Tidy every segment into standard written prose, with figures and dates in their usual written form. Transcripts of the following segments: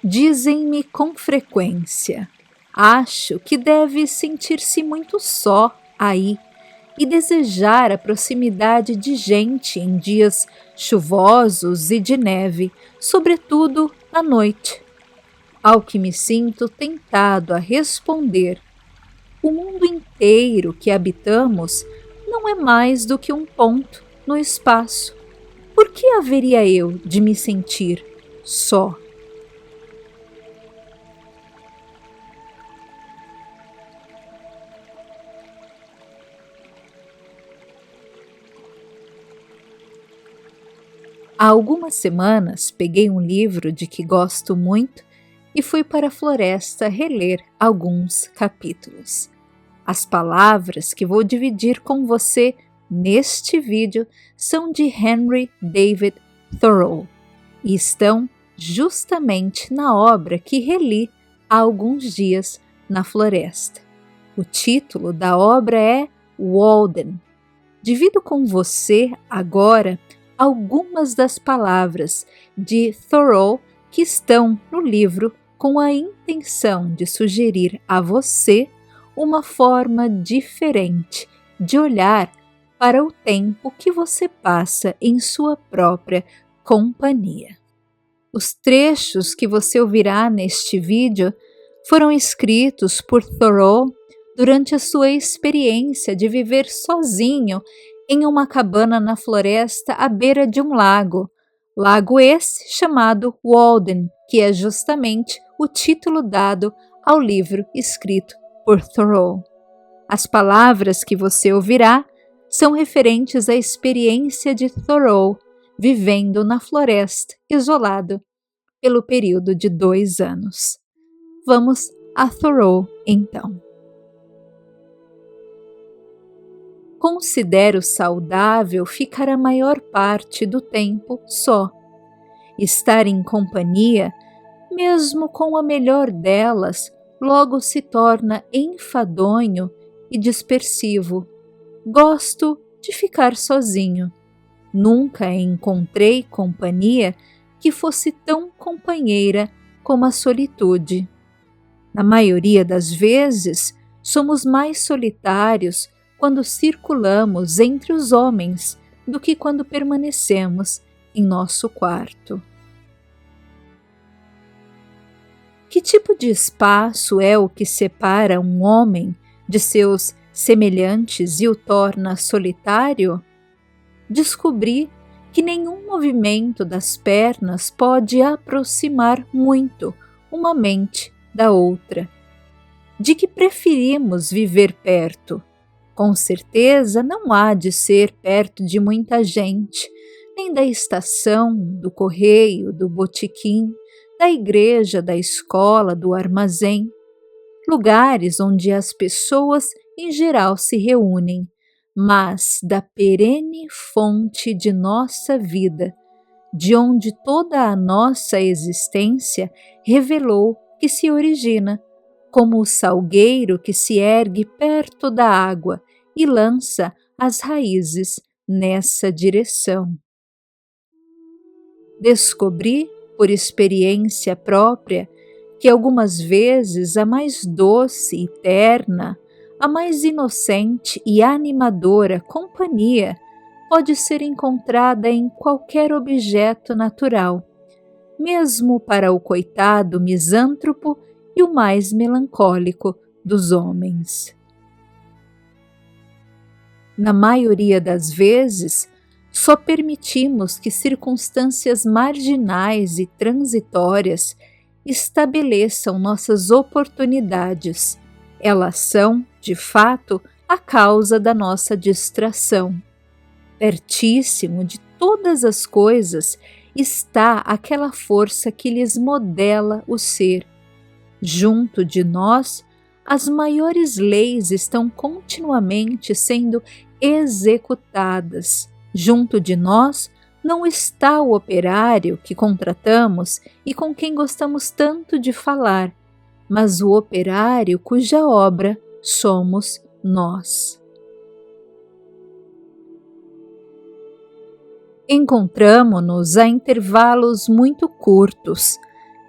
Dizem-me com frequência: acho que deve sentir-se muito só aí e desejar a proximidade de gente em dias chuvosos e de neve, sobretudo à noite. Ao que me sinto tentado a responder: o mundo inteiro que habitamos não é mais do que um ponto no espaço. Por que haveria eu de me sentir só? Há algumas semanas peguei um livro de que gosto muito e fui para a floresta reler alguns capítulos. As palavras que vou dividir com você neste vídeo são de Henry David Thoreau e estão justamente na obra que reli há alguns dias na floresta. O título da obra é Walden. Divido com você agora algumas das palavras de Thoreau que estão no livro com a intenção de sugerir a você uma forma diferente de olhar para o tempo que você passa em sua própria companhia. Os trechos que você ouvirá neste vídeo foram escritos por Thoreau durante a sua experiência de viver sozinho em uma cabana na floresta à beira de um lago. Lago esse chamado Walden, que é justamente o título dado ao livro escrito por Thoreau. As palavras que você ouvirá são referentes à experiência de Thoreau vivendo na floresta, isolado, pelo período de 2 anos. Vamos a Thoreau, então. Considero saudável ficar a maior parte do tempo só. Estar em companhia, mesmo com a melhor delas, logo se torna enfadonho e dispersivo. Gosto de ficar sozinho. Nunca encontrei companhia que fosse tão companheira como a solitude. Na maioria das vezes, somos mais solitários quando circulamos entre os homens do que quando permanecemos em nosso quarto. Que tipo de espaço é o que separa um homem de seus semelhantes e o torna solitário? Descobri que nenhum movimento das pernas pode aproximar muito uma mente da outra. De que preferimos viver perto? Com certeza não há de ser perto de muita gente, nem da estação, do correio, do botequim, da igreja, da escola, do armazém, lugares onde as pessoas em geral se reúnem, mas da perene fonte de nossa vida, de onde toda a nossa existência revelou que se origina, como o salgueiro que se ergue perto da água e lança as raízes nessa direção. Descobri, por experiência própria, que algumas vezes a mais doce e terna, a mais inocente e animadora companhia pode ser encontrada em qualquer objeto natural, mesmo para o coitado misântropo e o mais melancólico dos homens. Na maioria das vezes, só permitimos que circunstâncias marginais e transitórias estabeleçam nossas oportunidades. Elas são, de fato, a causa da nossa distração. Pertíssimo de todas as coisas está aquela força que lhes modela o ser. Junto de nós, as maiores leis estão continuamente sendo executadas. Junto de nós não está o operário que contratamos e com quem gostamos tanto de falar, mas o operário cuja obra somos nós. Encontramo-nos a intervalos muito curtos,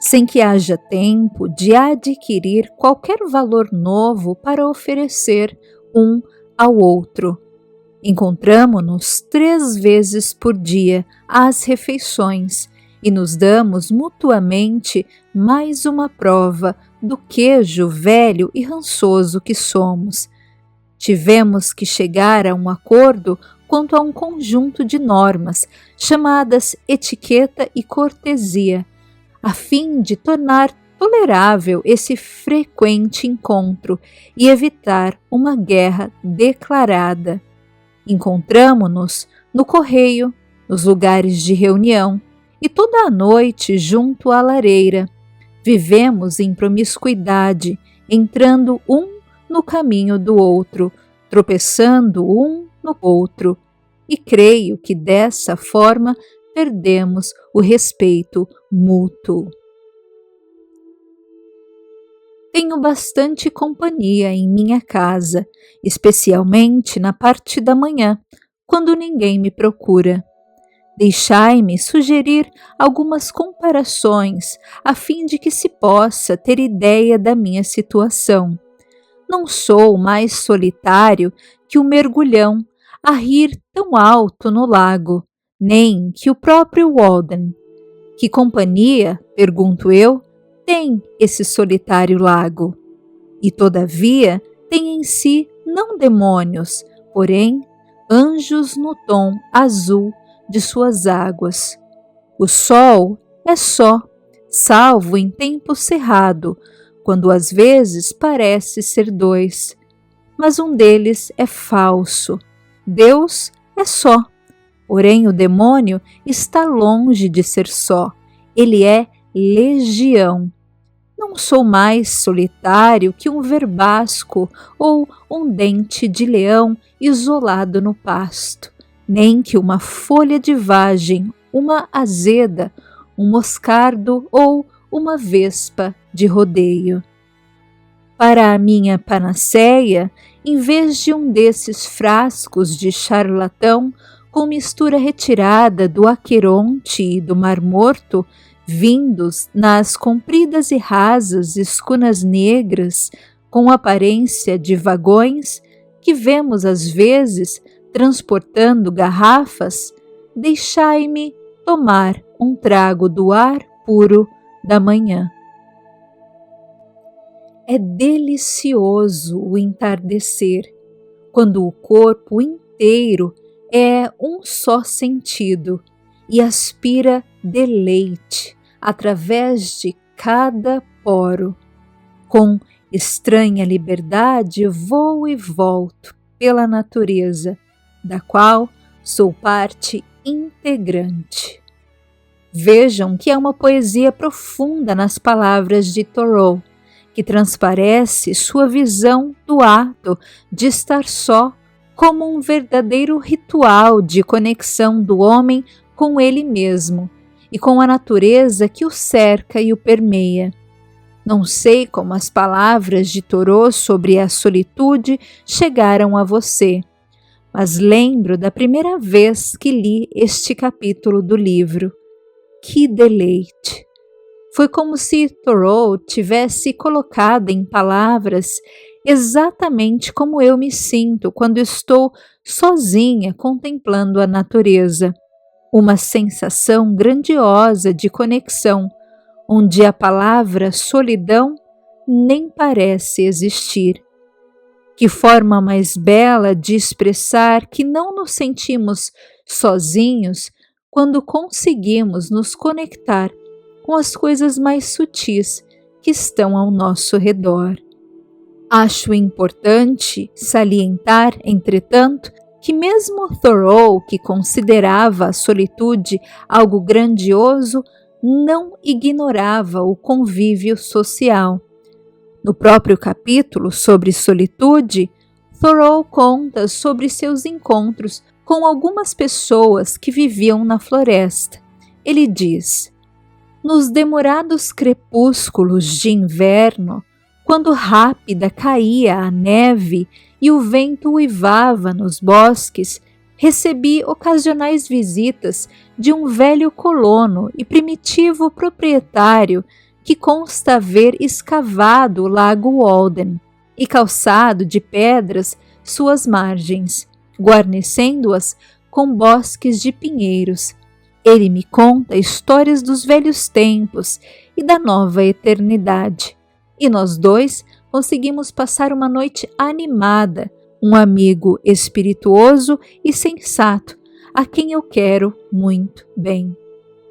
sem que haja tempo de adquirir qualquer valor novo para oferecer um ao outro. Encontramo-nos 3 vezes por dia às refeições e nos damos mutuamente mais uma prova do queijo velho e rançoso que somos. Tivemos que chegar a um acordo quanto a um conjunto de normas, chamadas etiqueta e cortesia, a fim de tornar tolerável esse frequente encontro e evitar uma guerra declarada. Encontramo-nos no correio, nos lugares de reunião e toda a noite junto à lareira. Vivemos em promiscuidade, entrando um no caminho do outro, tropeçando um no outro, e creio que dessa forma perdemos o respeito mútuo. Tenho bastante companhia em minha casa, especialmente na parte da manhã, quando ninguém me procura. Deixai-me sugerir algumas comparações a fim de que se possa ter ideia da minha situação. Não sou mais solitário que o mergulhão a rir tão alto no lago, nem que o próprio Walden. Que companhia, pergunto eu, tem esse solitário lago? E todavia tem em si não demônios, porém anjos no tom azul de suas águas. O sol é só, salvo em tempo cerrado, quando às vezes parece ser 2, mas um deles é falso. Deus é só, porém o demônio está longe de ser só, ele é legião. Não sou mais solitário que um verbasco ou um dente de leão isolado no pasto, nem que uma folha de vagem, uma azeda, um moscardo ou uma vespa de rodeio. Para a minha panaceia, em vez de um desses frascos de charlatão com mistura retirada do Aqueronte e do Mar Morto, vindos nas compridas e rasas escunas negras com aparência de vagões que vemos às vezes transportando garrafas, deixai-me tomar um trago do ar puro da manhã. É delicioso o entardecer, quando o corpo inteiro é um só sentido e aspira deleite através de cada poro. Com estranha liberdade vou e volto pela natureza, da qual sou parte integrante. Vejam que há uma poesia profunda nas palavras de Thoreau, que transparece sua visão do ato de estar só como um verdadeiro ritual de conexão do homem com ele mesmo e com a natureza que o cerca e o permeia. Não sei como as palavras de Thoreau sobre a solitude chegaram a você, mas lembro da primeira vez que li este capítulo do livro. Que deleite! Foi como se Thoreau tivesse colocado em palavras exatamente como eu me sinto quando estou sozinha contemplando a natureza. Uma sensação grandiosa de conexão, onde a palavra solidão nem parece existir. Que forma mais bela de expressar que não nos sentimos sozinhos quando conseguimos nos conectar com as coisas mais sutis que estão ao nosso redor. Acho importante salientar, entretanto, que mesmo Thoreau, que considerava a solitude algo grandioso, não ignorava o convívio social. No próprio capítulo sobre solitude, Thoreau conta sobre seus encontros com algumas pessoas que viviam na floresta. Ele diz: nos demorados crepúsculos de inverno, quando rápida caía a neve e o vento uivava nos bosques, recebi ocasionais visitas de um velho colono e primitivo proprietário que consta haver escavado o lago Walden e calçado de pedras suas margens, guarnecendo-as com bosques de pinheiros. Ele me conta histórias dos velhos tempos e da nova eternidade. E nós dois conseguimos passar uma noite animada, um amigo espirituoso e sensato, a quem eu quero muito bem.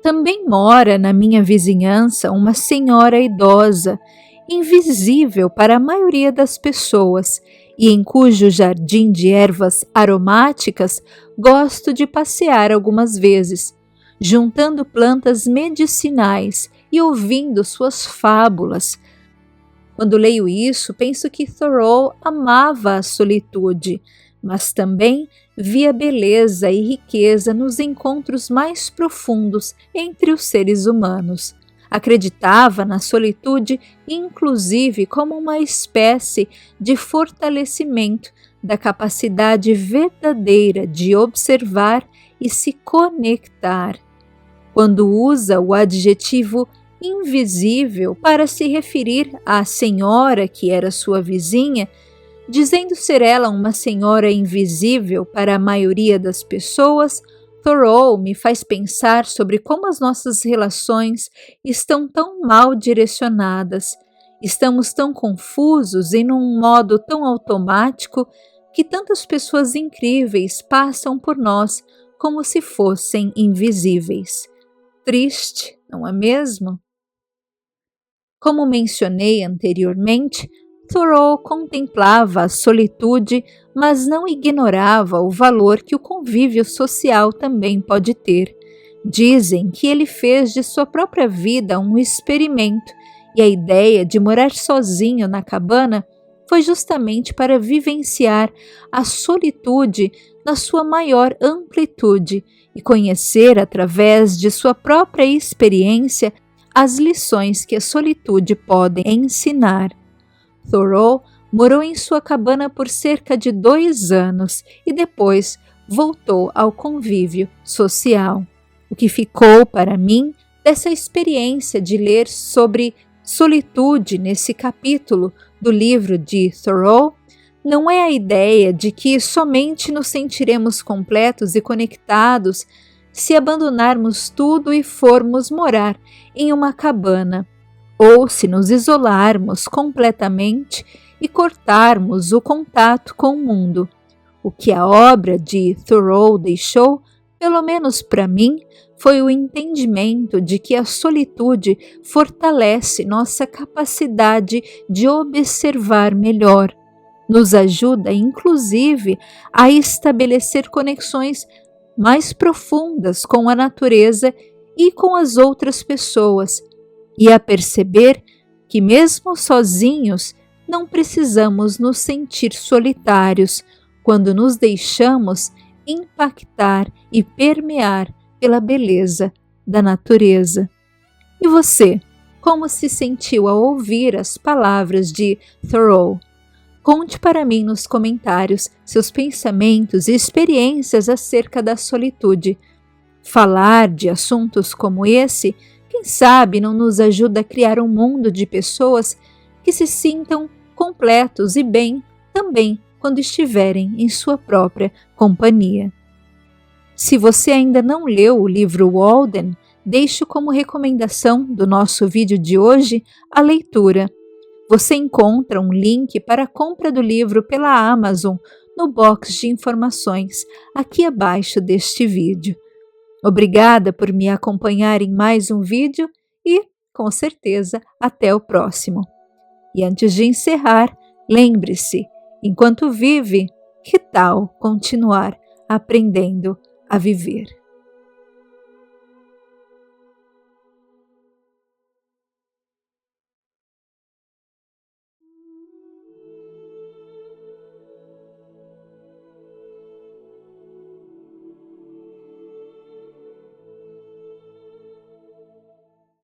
Também mora na minha vizinhança uma senhora idosa, invisível para a maioria das pessoas, e em cujo jardim de ervas aromáticas gosto de passear algumas vezes, juntando plantas medicinais e ouvindo suas fábulas. Quando leio isso, penso que Thoreau amava a solitude, mas também via beleza e riqueza nos encontros mais profundos entre os seres humanos. Acreditava na solitude, inclusive, como uma espécie de fortalecimento da capacidade verdadeira de observar e se conectar. Quando usa o adjetivo invisível para se referir à senhora que era sua vizinha, dizendo ser ela uma senhora invisível para a maioria das pessoas, Thoreau me faz pensar sobre como as nossas relações estão tão mal direcionadas, estamos tão confusos e num modo tão automático que tantas pessoas incríveis passam por nós como se fossem invisíveis. Triste, não é mesmo? Como mencionei anteriormente, Thoreau contemplava a solitude, mas não ignorava o valor que o convívio social também pode ter. Dizem que ele fez de sua própria vida um experimento, e a ideia de morar sozinho na cabana foi justamente para vivenciar a solitude na sua maior amplitude e conhecer através de sua própria experiência as lições que a solitude pode ensinar. Thoreau morou em sua cabana por cerca de 2 anos e depois voltou ao convívio social. O que ficou para mim dessa experiência de ler sobre solitude nesse capítulo do livro de Thoreau não é a ideia de que somente nos sentiremos completos e conectados se abandonarmos tudo e formos morar em uma cabana, ou se nos isolarmos completamente e cortarmos o contato com o mundo. O que a obra de Thoreau deixou, pelo menos para mim, foi o entendimento de que a solitude fortalece nossa capacidade de observar melhor, nos ajuda inclusive a estabelecer conexões mais profundas com a natureza e com as outras pessoas, e a perceber que mesmo sozinhos não precisamos nos sentir solitários quando nos deixamos impactar e permear pela beleza da natureza. E você, como se sentiu ao ouvir as palavras de Thoreau? Conte para mim nos comentários seus pensamentos e experiências acerca da solitude. Falar de assuntos como esse, quem sabe não nos ajuda a criar um mundo de pessoas que se sintam completos e bem também quando estiverem em sua própria companhia. Se você ainda não leu o livro Walden, deixo como recomendação do nosso vídeo de hoje a leitura. Você encontra um link para a compra do livro pela Amazon no box de informações aqui abaixo deste vídeo. Obrigada por me acompanhar em mais um vídeo e, com certeza, até o próximo. E antes de encerrar, lembre-se, enquanto vive, que tal continuar aprendendo a viver?